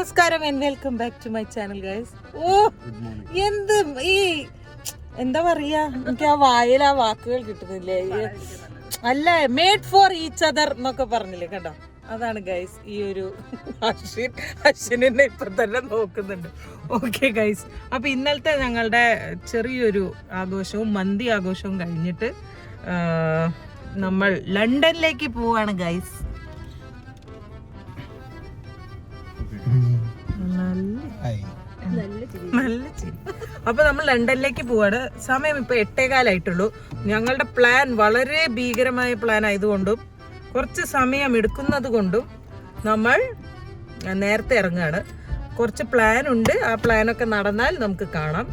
നമസ്കാരം and welcome back to my channel guys. എന്ത് ഈ എന്താ പറയാ, എനിക്ക് ആ വായിൽ ആ വാക്കുകൾ കിട്ടുന്നില്ലേ. അല്ല, മേഡ് ഫോർ ഈച്ച് അതർ എന്നൊക്കെ പറഞ്ഞില്ലേ, കണ്ടോ? അതാണ് ഗൈസ് ഈ ഒരു അശ്വിനെ ഇപ്പൊ തന്നെ നോക്കുന്നുണ്ട്. ഓക്കെ ഗൈസ്, അപ്പൊ ഇന്നലത്തെ ഞങ്ങളുടെ ചെറിയൊരു ആഘോഷവും മന്തി ആഘോഷവും കഴിഞ്ഞിട്ട് നമ്മൾ ലണ്ടനിലേക്ക് പോവാണ് ഗൈസ്. നല്ല ചിരി. അപ്പൊ നമ്മൾ ലണ്ടനിലേക്ക് പോവാണ്. സമയം ഇപ്പൊ 8:15 ഞങ്ങളുടെ പ്ലാൻ വളരെ ഭീകരമായ പ്ലാൻ ആയതുകൊണ്ടും കുറച്ച് സമയം എടുക്കുന്നത് കൊണ്ടും നമ്മൾ നേരത്തെ ഇറങ്ങുകയാണ്. കുറച്ച് പ്ലാൻ ഉണ്ട്, ആ പ്ലാനൊക്കെ നടന്നാൽ നമുക്ക് കാണാം.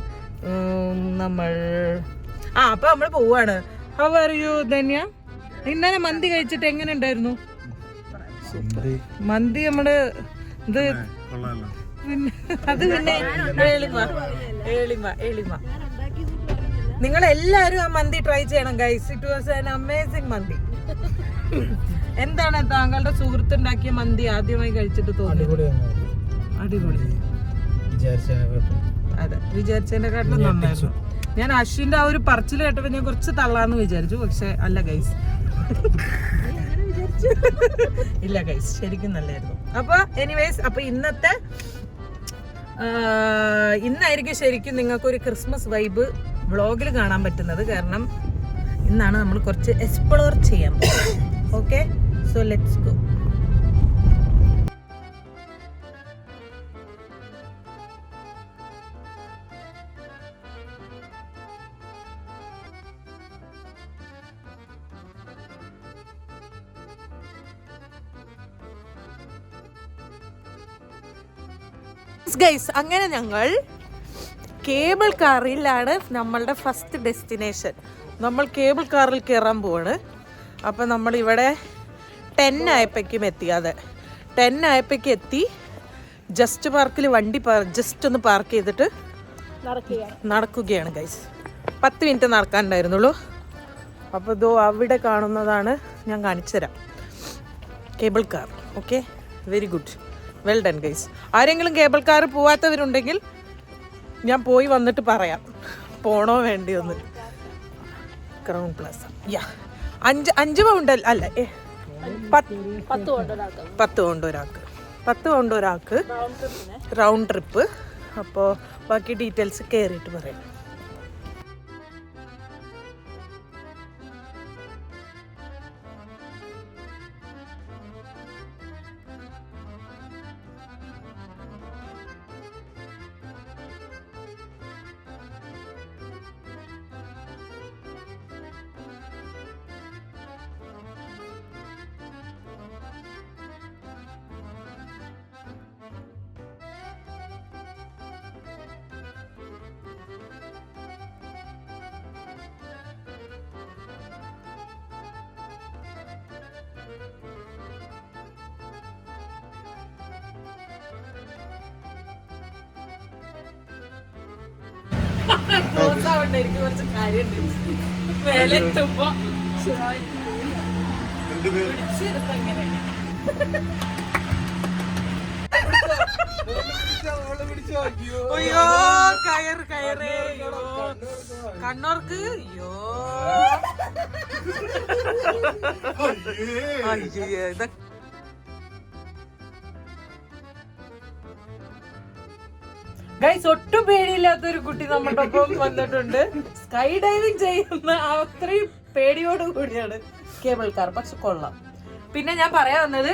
അപ്പൊ നമ്മൾ പോവാണ്. How are you Dhanya? ഇന്നലെ മന്തി കഴിച്ചിട്ട് എങ്ങനെ ഉണ്ടായിരുന്നു? മന്തി നമ്മള് ഇത് അത് പിന്നെ എളിമ നിങ്ങൾ എല്ലാരും ആ മന്തി ട്രൈ ചെയ്യണം guys. It was an amazing മന്തി. എന്താണ് താങ്കളുടെ സുഹൃത്തുണ്ടാക്കിയ മന്തി ആദ്യമായി കഴിച്ചിട്ട് തോന്നിയത്? അടിപൊളി. അതെ, വിചാരിച്ചതിനെക്കാട്ടിലും നന്നായിരുന്നു. ഞാൻ അശ്വിന്റെ ആ ഒരു പറച്ചിൽ കേട്ടപ്പോ ഞാൻ കുറച്ച് തള്ളാന്ന് വിചാരിച്ചു, പക്ഷെ അല്ല ഗൈസ്, ഇല്ല ഗൈസ്, ശരിക്കും നല്ലായിരുന്നു. അപ്പൊ എനിവേസ്, അപ്പൊ ഇന്നായിരിക്കും ശരിക്കും നിങ്ങൾക്കൊരു ക്രിസ്മസ് വൈബ് വ്ളോഗിൽ കാണാൻ പറ്റുന്നത്. കാരണം ഇന്നാണ് നമ്മൾ കുറച്ച് എക്സ്പ്ലോർ ചെയ്യാൻ പോകുന്നത്. Okay, so let's go. Guys, അങ്ങനെ ഞങ്ങൾ കേബിൾ കാറിലാണ് നമ്മളുടെ ഫസ്റ്റ് ഡെസ്റ്റിനേഷൻ. നമ്മൾ കേബിൾ കാറിൽ കയറാൻ പോവാണ്. അപ്പം നമ്മളിവിടെ 10 ആയപ്പോഴേക്കും എത്തി. അതെ, 10 ആയപ്പോഴേക്കും എത്തി. ജസ്റ്റ് പാർക്കിൽ വണ്ടി ജസ്റ്റ് ഒന്ന് പാർക്ക് ചെയ്തിട്ട് നടക്കുകയാണ് ഗൈസ്. 10 മിനിറ്റ് നടക്കാനുണ്ടായിരുന്നുള്ളൂ. അപ്പോൾ ഇതോ അവിടെ കാണുന്നതാണ്, ഞാൻ കാണിച്ചു തരാം, cable car. Okay, very good, well done guys. ആരെങ്കിലും കേബിൾ കാർ പോവാത്തവരുണ്ടെങ്കിൽ ഞാൻ പോയി വന്നിട്ട് പറയാം പോണോ വേണ്ടിയൊന്ന്. ക്രൗൺ പ്ലാസ, യാ. 5 പൗണ്ട് അല്ല, 10 പൗണ്ട് ഒരാൾക്ക് റൗണ്ട് ട്രിപ്പ്. അപ്പോൾ ബാക്കി ഡീറ്റെയിൽസ് കയറിയിട്ട് പറയാം. കുറച്ച് കാര്യമുണ്ട്. വേലെത്തുമ്പോ അയ്യോ കയറ് കണ്ണൂർക്ക്. അയ്യോ ഇതൊക്കെ ഗൈസ്, ഒട്ടും പേടിയില്ലാത്തൊരു കുട്ടി നമ്മുടെ ഒപ്പം വന്നിട്ടുണ്ട്. സ്കൈ ഡൈവിംഗ് ചെയ്യുന്ന അത്രയും പേടിയോട് കൂടിയാണ് കേബിൾ കാർ, പക്ഷെ കൊള്ളാം. പിന്നെ ഞാൻ പറയാൻ വന്നത്,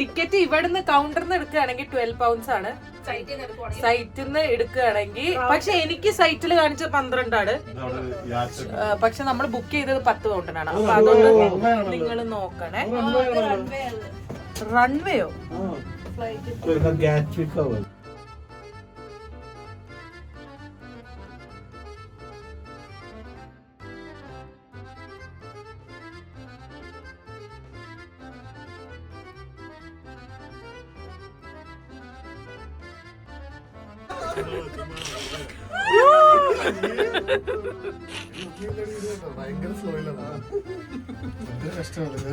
ടിക്കറ്റ് ഇവിടുന്ന് കൗണ്ടറിൽ നിന്ന് എടുക്കുകയാണെങ്കിൽ 12 പൗണ്ട്സ് ആണ്. സൈറ്റിൽ നിന്ന് എടുക്കുകയാണെങ്കിൽ, പക്ഷെ എനിക്ക് സൈറ്റിൽ കാണിച്ചത് 12 ആണ്. പക്ഷെ നമ്മൾ ബുക്ക് ചെയ്തത് 10 പൗണ്ടിനാണ്. അപ്പൊ അതുകൊണ്ട് നിങ്ങൾ നോക്കണേ. റൺവേയോ? ഭയങ്കര സ്ലോയിലാണ്. കഷ്ടമാണ്.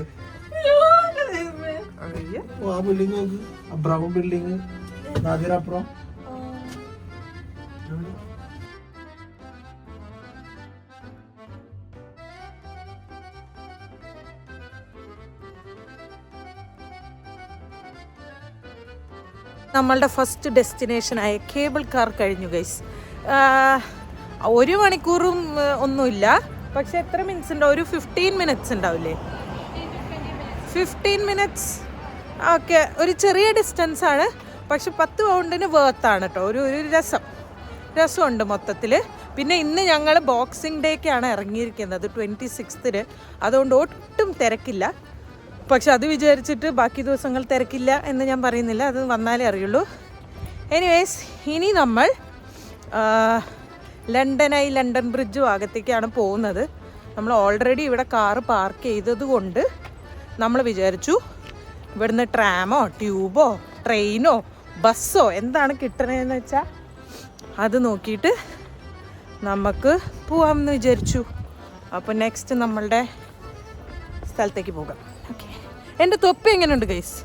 ആ ബിൽഡിംഗ് നോക്ക്, ആ ബ്രൗൺ ബിൽഡിംഗ്. നമ്മളുടെ ഫസ്റ്റ് ഡെസ്റ്റിനേഷനായ കേബിൾ കാർ കഴിഞ്ഞു ഗൈസ്. 1 മണിക്കൂറും ഒന്നുമില്ല, പക്ഷെ എത്ര മിനിറ്റ്സ് ഉണ്ടാവും? ഒരു 15 മിനിറ്റ്സ് ഉണ്ടാവില്ലേ? 15 മിനിറ്റ്സ് ഓക്കെ. ഒരു ചെറിയ ഡിസ്റ്റൻസ് ആണ്, പക്ഷെ 10 പൗണ്ടിന് വേർത്താണ് കേട്ടോ. ഒരു രസമുണ്ട് മൊത്തത്തിൽ. പിന്നെ ഇന്ന് ഞങ്ങൾ ബോക്സിംഗ് ഡേക്കാണ് ഇറങ്ങിയിരിക്കുന്നത്, 26th. അതുകൊണ്ട് ഒട്ടും തിരക്കില്ല. പക്ഷെ അത് വിചാരിച്ചിട്ട് ബാക്കി ദിവസങ്ങൾ തിരക്കില്ല എന്ന് ഞാൻ പറയുന്നില്ല, അത് വന്നാലേ അറിയുള്ളൂ. എനിവേസ്, ഇനി നമ്മൾ ലണ്ടൻ ബ്രിഡ്ജ് ഭാഗത്തേക്കാണ് പോകുന്നത്. നമ്മൾ ഓൾറെഡി ഇവിടെ കാറ് പാർക്ക് ചെയ്തത് കൊണ്ട് നമ്മൾ വിചാരിച്ചു ഇവിടുന്ന് ട്രാമോ ട്യൂബോ ട്രെയിനോ ബസ്സോ എന്താണ് കിട്ടണതെന്ന് വെച്ചാൽ അത് നോക്കിയിട്ട് നമുക്ക് പോവാമെന്ന് വിചാരിച്ചു. അപ്പോൾ നെക്സ്റ്റ് നമ്മളുടെ സ്ഥലത്തേക്ക് പോകാം. ഓക്കെ, എൻ്റെ തൊപ്പി എങ്ങനെയുണ്ട് guys?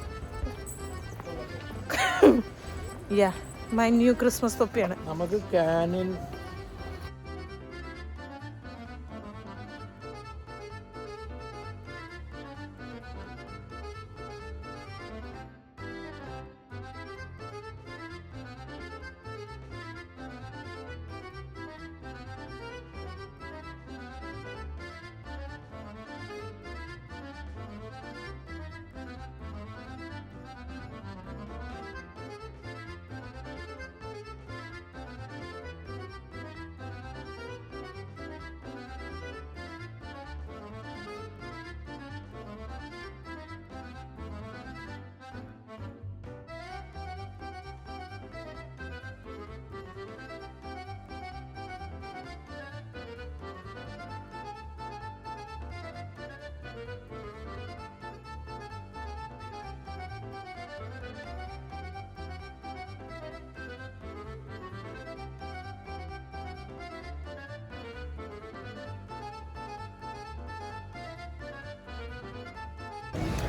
Yeah, my new Christmas തൊപ്പിയാണ്. നമുക്ക് കാനിൻ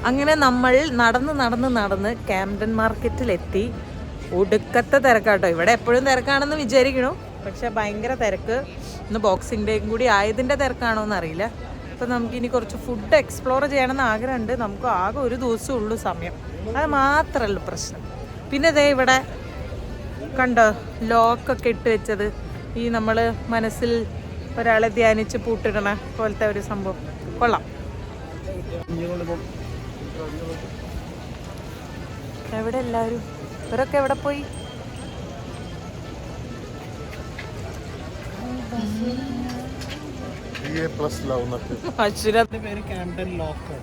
അങ്ങനെ നമ്മൾ നടന്ന് ക്യാംഡൻ മാർക്കറ്റിലെത്തി. ഒടുക്കത്തെ തിരക്കാട്ടോ. ഇവിടെ എപ്പോഴും തിരക്കാണെന്ന് വിചാരിക്കണു, പക്ഷെ ഭയങ്കര തിരക്ക്. ഇന്ന് ബോക്സിംഗ് ഡേയും കൂടി ആയതിൻ്റെ തിരക്കാണോ എന്നറിയില്ല. അപ്പോൾ നമുക്കിനി കുറച്ച് ഫുഡ് എക്സ്പ്ലോർ ചെയ്യണമെന്ന് ആഗ്രഹമുണ്ട്. നമുക്ക് ആകെ ഒരു ദിവസമേ ഉള്ളൂ സമയം, അത് മാത്രമല്ല പ്രശ്നം. പിന്നെ ദേ ഇവിടെ കണ്ടോ ലോക്കൊക്കെ ഇട്ട് വെച്ചത്, ഈ നമ്മൾ മനസ്സിൽ ഒരാളെ ധ്യാനിച്ച് പൂട്ടിടണ പോലത്തെ ഒരു സംഭവം. കൊള്ളാം. എവിടെ എല്ലാവരും? ഇവരൊക്കെ എവിടെ പോയി? അശ്വരത്തിന്റെ പേര് ക്യാംഡൻ ലോക്ക്.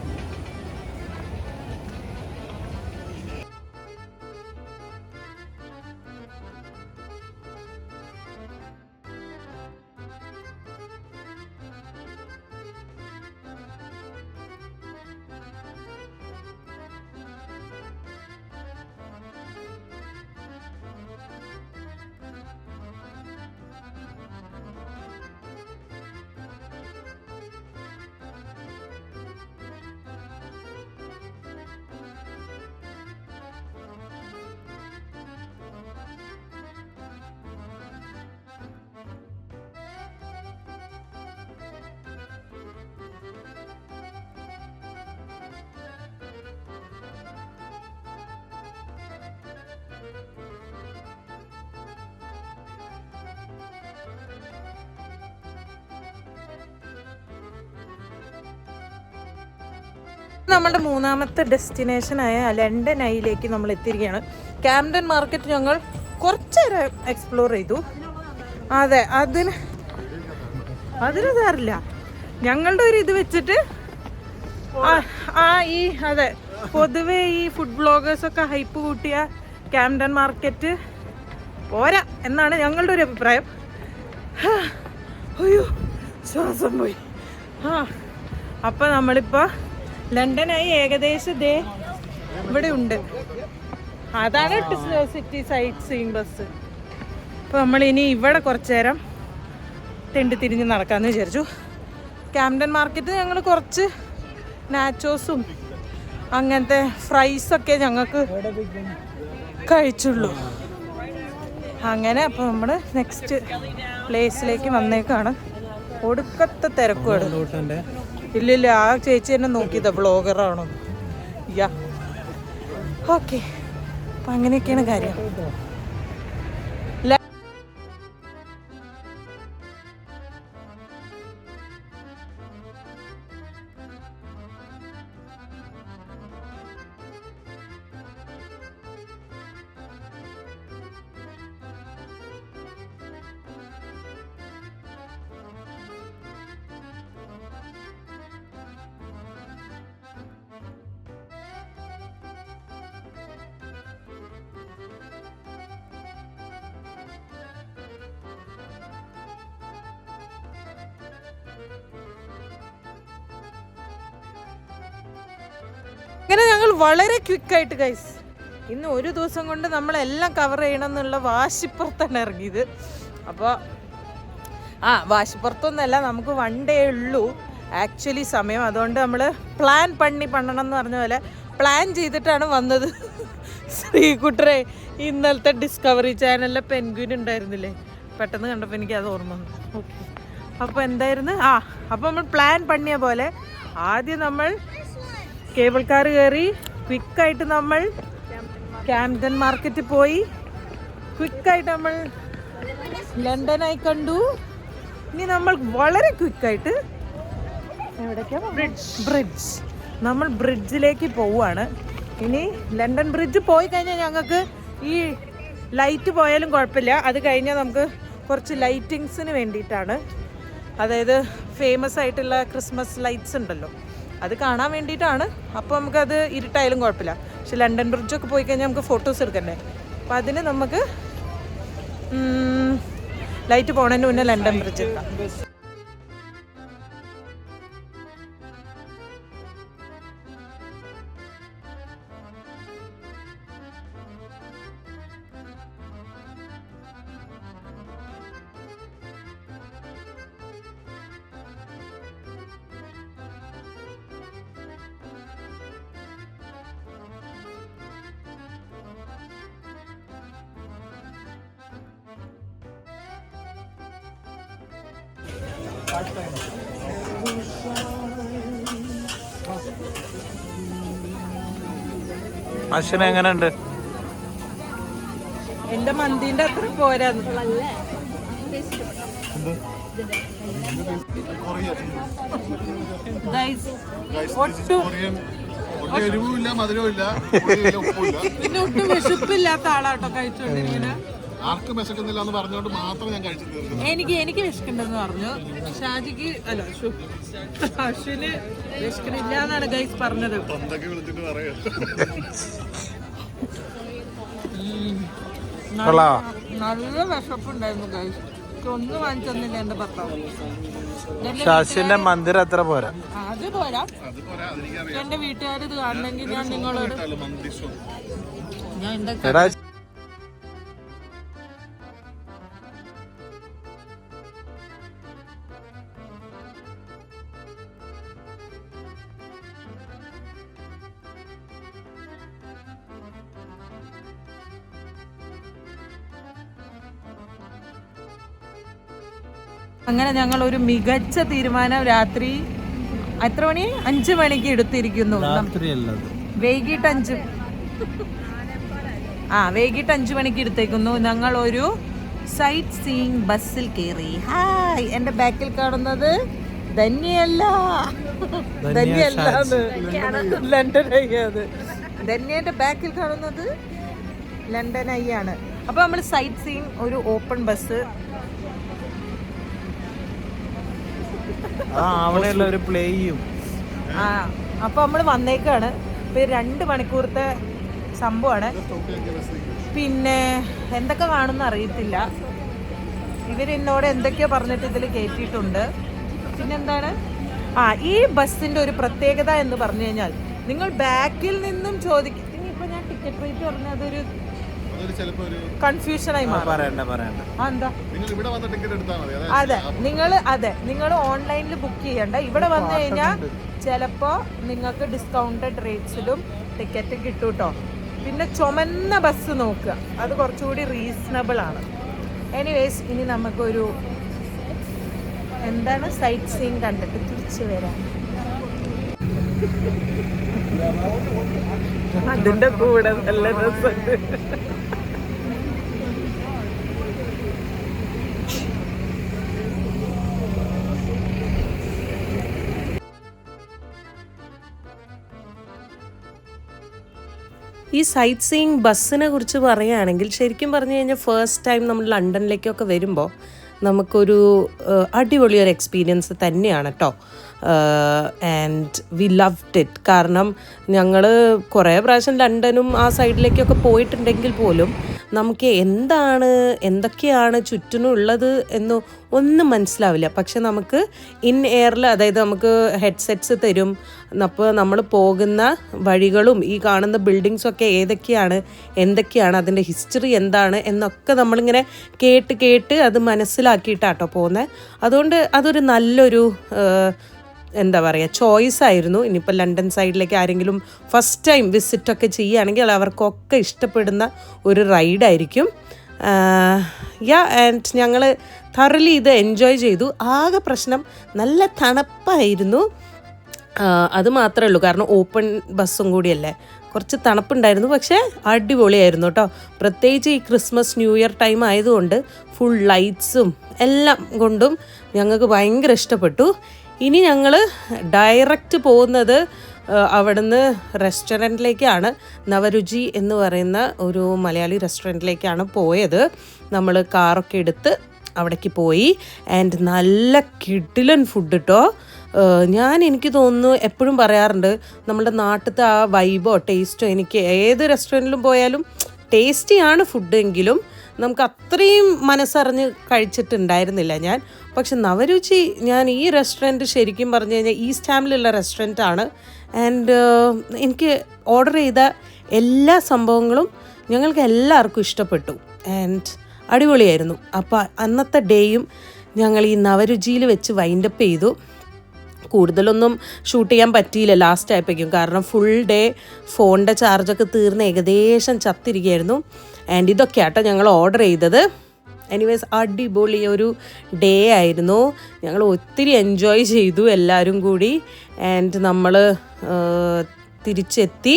നമ്മളുടെ മൂന്നാമത്തെ ഡെസ്റ്റിനേഷനായ ലണ്ടൻ ഐയിലേക്ക് നമ്മൾ എത്തിയിരിക്കുകയാണ്. ക്യാംഡൻ മാർക്കറ്റ് ഞങ്ങൾ കുറച്ചേരം എക്സ്പ്ലോർ ചെയ്തു. അതെ, അതിന് തരില്ല. ഞങ്ങളുടെ ഒരു ഇത് വെച്ചിട്ട് അതെ, പൊതുവെ ഈ ഫുഡ് ബ്ലോഗേഴ്സൊക്കെ ഹൈപ്പ് കൂട്ടിയ ക്യാംഡൻ മാർക്കറ്റ് പോരാ എന്നാണ് ഞങ്ങളുടെ ഒരു അഭിപ്രായം. അയ്യോ, ശ്വാസം പോയി. അപ്പം നമ്മളിപ്പോൾ ലണ്ടനായി ഏകദേശം ദേ ഇവിടെ ഉണ്ട്. അതാണ് സിറ്റി സൈറ്റ് സീയിങ് ബസ്. അപ്പോൾ നമ്മളിനി ഇവിടെ കുറച്ച് നേരം തിരിഞ്ഞ് നടക്കാമെന്ന് വിചാരിച്ചു. ക്യാംഡൻ മാർക്കറ്റ് ഞങ്ങൾ കുറച്ച് നാച്ചോസും അങ്ങനത്തെ ഫ്രൈസൊക്കെ ഞങ്ങൾക്ക് കഴിച്ചുള്ളൂ. അങ്ങനെ അപ്പോൾ നമ്മൾ നെക്സ്റ്റ് പ്ലേസിലേക്ക് വന്നേക്കാണ്. ഒടുക്കത്തെ തിരക്കുമാണ്. ഇല്ലില്ല, ആ ചേച്ചി തന്നെ നോക്കിയതാ വ്ളോഗറാണോ. യാ ഓക്കെ, അപ്പം അങ്ങനെയൊക്കെയാണ് കാര്യം. അങ്ങനെ ഞങ്ങൾ വളരെ ക്വിക്കായിട്ട് ഗൈസ് ഇന്ന് ഒരു ദിവസം കൊണ്ട് നമ്മളെല്ലാം കവർ ചെയ്യണം എന്നുള്ള വാശിപ്പുറത്താണ് ഇറങ്ങിയത്. അപ്പോൾ വാശിപ്പുറത്തൊന്നുമല്ല, നമുക്ക് 1 ഡേ ഉള്ളൂ ആക്ച്വലി സമയം. അതുകൊണ്ട് നമ്മൾ പ്ലാൻ പണ്ണണം എന്ന് പറഞ്ഞ പോലെ പ്ലാൻ ചെയ്തിട്ടാണ് വന്നത്. ശ്രീകുട്ടറെ ഇന്നലത്തെ ഡിസ്കവറി ചാനലിലെ പെൻഗ്വിൻ ഉണ്ടായിരുന്നില്ലേ, പെട്ടെന്ന് കണ്ടപ്പോൾ എനിക്ക് അത് ഓർമ്മ വന്നു. ഓക്കെ, അപ്പോൾ എന്തായിരുന്നു അപ്പോൾ നമ്മൾ പ്ലാൻ പണിയ പോലെ ആദ്യം നമ്മൾ കേബിൾ കാർ കയറി ക്വിക്കായിട്ട് നമ്മൾ ക്യാംപ്ടൺ മാർക്കറ്റിൽ പോയി, ക്വിക്കായിട്ട് നമ്മൾ ലണ്ടനായി കണ്ടു. ഇനി നമ്മൾ വളരെ ക്വിക്കായിട്ട് ബ്രിഡ്ജ് നമ്മൾ ബ്രിഡ്ജിലേക്ക് പോവുകയാണ്. ഇനി ലണ്ടൻ ബ്രിഡ്ജ് പോയി കഴിഞ്ഞാൽ ഞങ്ങൾക്ക് ഈ ലൈറ്റ് പോയാലും കുഴപ്പമില്ല. അത് കഴിഞ്ഞാൽ നമുക്ക് കുറച്ച് ലൈറ്റിങ്സിന് വേണ്ടിയിട്ടാണ്, അതായത് ഫേമസ് ആയിട്ടുള്ള ക്രിസ്മസ് ലൈറ്റ്സ് ഉണ്ടല്ലോ, അത് കാണാൻ വേണ്ടിയിട്ടാണ്. അപ്പോൾ നമുക്കത് ഇരുട്ടായാലും കുഴപ്പമില്ല. പക്ഷെ ലണ്ടൻ ബ്രിഡ്ജൊക്കെ പോയി കഴിഞ്ഞാൽ നമുക്ക് ഫോട്ടോസ് എടുക്കണ്ടേ. അപ്പോൾ അതിന് നമുക്ക് ലൈറ്റ് പോണതിന് മുന്നേ ലണ്ടൻ ബ്രിഡ്ജ് എടുക്കാം. അശ്വിന് എങ്ങനെയുണ്ട്? എന്റെ മന്തിന്റെ അത്ര പോരാന്ന്. പിന്നെ ഒട്ടും വിശപ്പില്ലാത്ത ആളാട്ടോ കഴിച്ചോണ്ടിരിക്കണ. എനിക്ക് വിശക്കുണ്ടെന്ന് പറഞ്ഞു. ഷാജിക്ക് അല്ല അശ്വിന് വിശക്കണില്ല എന്നാണ് ഗൈസ് പറഞ്ഞത്. നല്ല വിശപ്പുണ്ടായിരുന്നു ഗൈസ്. ഒന്നും വാങ്ങിച്ചു തന്നില്ല എന്റെ ഭർത്താവ്. ഷാജിന്റെ മന്ദിരം അത്ര പോരാ, അത് പോരാ. എന്റെ വീട്ടുകാർ ഇത് കാണണമെങ്കിൽ ഞാൻ നിങ്ങളോട് അങ്ങനെ ഞങ്ങൾ ഒരു മികച്ച തീരുമാനം രാത്രി എത്ര മണി 5 മണിക്ക് എടുത്തിരിക്കുന്നു. വൈകിട്ട് 5 മണിക്ക് എടുത്തേക്കുന്നു. ഞങ്ങൾ ഒരു സൈറ്റ് സീയിങ് ബസ്സിൽ കയറി. ഹായ്, എന്റെ ബാക്കിൽ കാണുന്നത് ധന്യല്ല ലണ്ടൻ അയ്യാണ്. ധന്യന്റെ ബാക്കിൽ കാണുന്നത് ലണ്ടൻ അയ്യാണ്. അപ്പൊ നമ്മൾ സൈറ്റ് സീയിങ് ഒരു ഓപ്പൺ ബസ്. അവിടെയുള്ള ഒരു പ്ലേ ചെയ്യും. അപ്പൊ നമ്മള് വന്നേക്കാണ്. 2 മണിക്കൂറത്തെ സംഭവമാണ്. പിന്നെ എന്തൊക്കെ കാണുന്ന അറിയത്തില്ല. ഇവരെന്നോട് എന്തൊക്കെയോ പറഞ്ഞിട്ട് ഇതിൽ കയറ്റിയിട്ടുണ്ട്. പിന്നെന്താണ് ഈ ബസ്സിന്റെ ഒരു പ്രത്യേകത എന്ന് പറഞ്ഞു കഴിഞ്ഞാൽ, നിങ്ങൾ ബാക്കിൽ നിന്നും ചോദിക്കും. ഇനിയിപ്പോ ഞാൻ ടിക്കറ്റ് റേറ്റ് പറഞ്ഞ അതൊരു കൺഫ്യൂഷനായി മാറും. നിങ്ങൾ ഓൺലൈനിൽ ബുക്ക് ചെയ്യണ്ട. ഇവിടെ വന്നു കഴിഞ്ഞാൽ ചിലപ്പോ നിങ്ങൾക്ക് ഡിസ്കൗണ്ടഡ് റേറ്റ്സിലും ടിക്കറ്റ് കിട്ടും കേട്ടോ. പിന്നെ ചുമന്ന ബസ് നോക്കുക, അത് കുറച്ചുകൂടി റീസണബിൾ ആണ്. എനിവേസ് ഇനി നമുക്കൊരു എന്താണ് സൈറ്റ് സീയിങ് കണ്ടിട്ട് തിരിച്ചു വരാം. അതിന്റെ കൂടെ നല്ല രസമുണ്ട്. ഈ സൈറ്റ് സീയിങ് ബസ്സിനെ കുറിച്ച് പറയുകയാണെങ്കിൽ ശരിക്കും പറഞ്ഞു കഴിഞ്ഞാൽ ഫസ്റ്റ് ടൈം നമ്മൾ ലണ്ടനിലേക്കൊക്കെ വരുമ്പോൾ നമുക്കൊരു അടിപൊളിയൊരു എക്സ്പീരിയൻസ് തന്നെയാണ് കേട്ടോ. And we loved it. കാരണം ഞങ്ങൾ കുറേ പ്രാവശ്യം ലണ്ടനും ആ സൈഡിലേക്കൊക്കെ പോയിട്ടുണ്ടെങ്കിൽ പോലും നമുക്ക് എന്തൊക്കെയാണ് ചുറ്റിനും ഉള്ളത് എന്ന് ഒന്നും മനസ്സിലാവില്ല. പക്ഷെ നമുക്ക് ഇൻ എയറിൽ, അതായത് നമുക്ക് ഹെഡ്സെറ്റ്സ് തരും. അപ്പോൾ നമ്മൾ പോകുന്ന വഴികളും ഈ കാണുന്ന ബിൽഡിങ്സൊക്കെ എന്തൊക്കെയാണ് അതിൻ്റെ ഹിസ്റ്ററി എന്താണ് എന്നൊക്കെ നമ്മളിങ്ങനെ കേട്ട് അത് മനസ്സിലാക്കിയിട്ടാട്ടോ പോകുന്നത്. അതുകൊണ്ട് അതൊരു നല്ലൊരു എന്താ പറയുക ചോയ്സ് ആയിരുന്നു. ഇനിയിപ്പോൾ ലണ്ടൻ സൈഡിലേക്ക് ആരെങ്കിലും ഫസ്റ്റ് ടൈം വിസിറ്റൊക്കെ ചെയ്യുകയാണെങ്കിൽ അവർക്കൊക്കെ ഇഷ്ടപ്പെടുന്ന ഒരു റൈഡായിരിക്കും. ആൻഡ് ഞങ്ങൾ thoroughly ഇത് എൻജോയ് ചെയ്തു. ആകെ പ്രശ്നം നല്ല തണുപ്പായിരുന്നു. അത് മാത്രമേ ഉള്ളൂ, കാരണം ഓപ്പൺ ബസ്സും കൂടിയല്ലേ, കുറച്ച് തണുപ്പുണ്ടായിരുന്നു. പക്ഷേ അടിപൊളിയായിരുന്നു കേട്ടോ. പ്രത്യേകിച്ച് ഈ ക്രിസ്മസ് ന്യൂ ഇയർ ടൈം ആയതുകൊണ്ട് ഫുൾ ലൈറ്റ്സും എല്ലാം കൊണ്ടും ഞങ്ങൾക്ക് ഭയങ്കര ഇഷ്ടപ്പെട്ടു. ഇനി ഞങ്ങൾ ഡയറക്റ്റ് പോകുന്നത് അവിടുന്ന് റെസ്റ്റോറൻറ്റിലേക്കാണ്. നവരുചി എന്ന് പറയുന്ന ഒരു മലയാളി റെസ്റ്റോറൻറ്റിലേക്കാണ് പോയത്. നമ്മൾ കാറൊക്കെ എടുത്ത് അവിടേക്ക് പോയി. ആൻഡ് നല്ല കിടിലൻ ഫുഡ് കേട്ടോ. എനിക്ക് തോന്നുന്നു, എപ്പോഴും പറയാറുണ്ട്, നമ്മുടെ നാട്ടിലത്തെ ആ വൈബോ ടേസ്റ്റോ എനിക്ക് ഏത് റെസ്റ്റോറൻറ്റിലും പോയാലും ടേസ്റ്റിയാണ് ഫുഡ് എങ്കിലും നമുക്ക് അത്രയും മനസ്സറിഞ്ഞ് കഴിച്ചിട്ടുണ്ടായിരുന്നില്ല ഞാൻ. പക്ഷെ നവരുചി, ഞാൻ ഈ റെസ്റ്റോറൻറ്റ് ശരിക്കും പറഞ്ഞു കഴിഞ്ഞാൽ ഈസ്റ്റ് ഹാമിലുള്ള റെസ്റ്റോറൻറ്റാണ്. ആൻഡ് എനിക്ക് ഓർഡർ ചെയ്ത എല്ലാ സംഭവങ്ങളും ഞങ്ങൾക്ക് എല്ലാവർക്കും ഇഷ്ടപ്പെട്ടു. ആൻഡ് അടിപൊളിയായിരുന്നു. അപ്പോൾ അന്നത്തെ ഡേയും ഞങ്ങൾ ഈ നവരുചിയിൽ വെച്ച് വൈൻഡപ്പ് ചെയ്തു. കൂടുതലൊന്നും ഷൂട്ട് ചെയ്യാൻ പറ്റിയില്ല ലാസ്റ്റ് ആയപ്പോഴേക്കും, കാരണം ഫുൾ ഡേ ഫോണിൻ്റെ ചാർജൊക്കെ തീർന്ന് ഏകദേശം ചത്തിരിക്കുകയായിരുന്നു. ആൻഡ് ഇതൊക്കെ ആട്ടോ ഞങ്ങൾ ഓർഡർ ചെയ്തത്. എനിവേസ് അടിപൊളി ഒരു ഡേ ആയിരുന്നു. ഞങ്ങൾ ഒത്തിരി എൻജോയ് ചെയ്തു എല്ലാവരും കൂടി. ആൻഡ് നമ്മൾ തിരിച്ചെത്തി.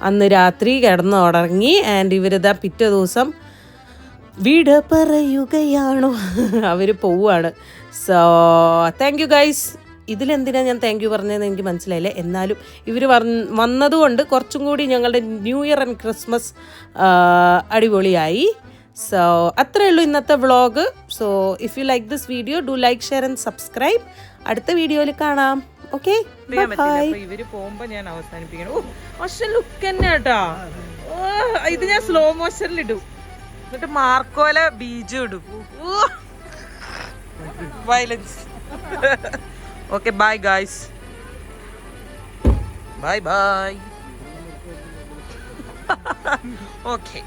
അന്ന് രാത്രി കിടന്നുറങ്ങി. ആൻഡ് ഇവരിതാ പിറ്റേ ദിവസം വീട് പറയുകയാണോ, അവർ പോവുകയാണ്. So thank you guys. ഇതിലെന്തിനാണ് ഞാൻ താങ്ക് യു പറഞ്ഞതെന്ന് എനിക്ക് മനസ്സിലായില്ല. എന്നാലും ഇവർ വന്നതുകൊണ്ട് കുറച്ചും കൂടി ഞങ്ങളുടെ ന്യൂ ഇയർ ആൻഡ് ക്രിസ്മസ് അടിപൊളിയായി. സോ അത്രയേ ഉള്ളൂ ഇന്നത്തെ vlog. So if you like this video, do like, share and subscribe. അടുത്ത വീഡിയോയിൽ കാണാം. Okay, bye. ഇവര് പോകുമ്പോ ഞാൻ അവസാനിപ്പിക്കണം. ലുക്ക് തന്നെ കേട്ടോ. ഇത് ഞാൻ സ്ലോ മോഷനിലിടും, എന്നിട്ട് മാർക്കോല ബീജും ഇടും. Violence. Okay, bye guys. Bye. Okay.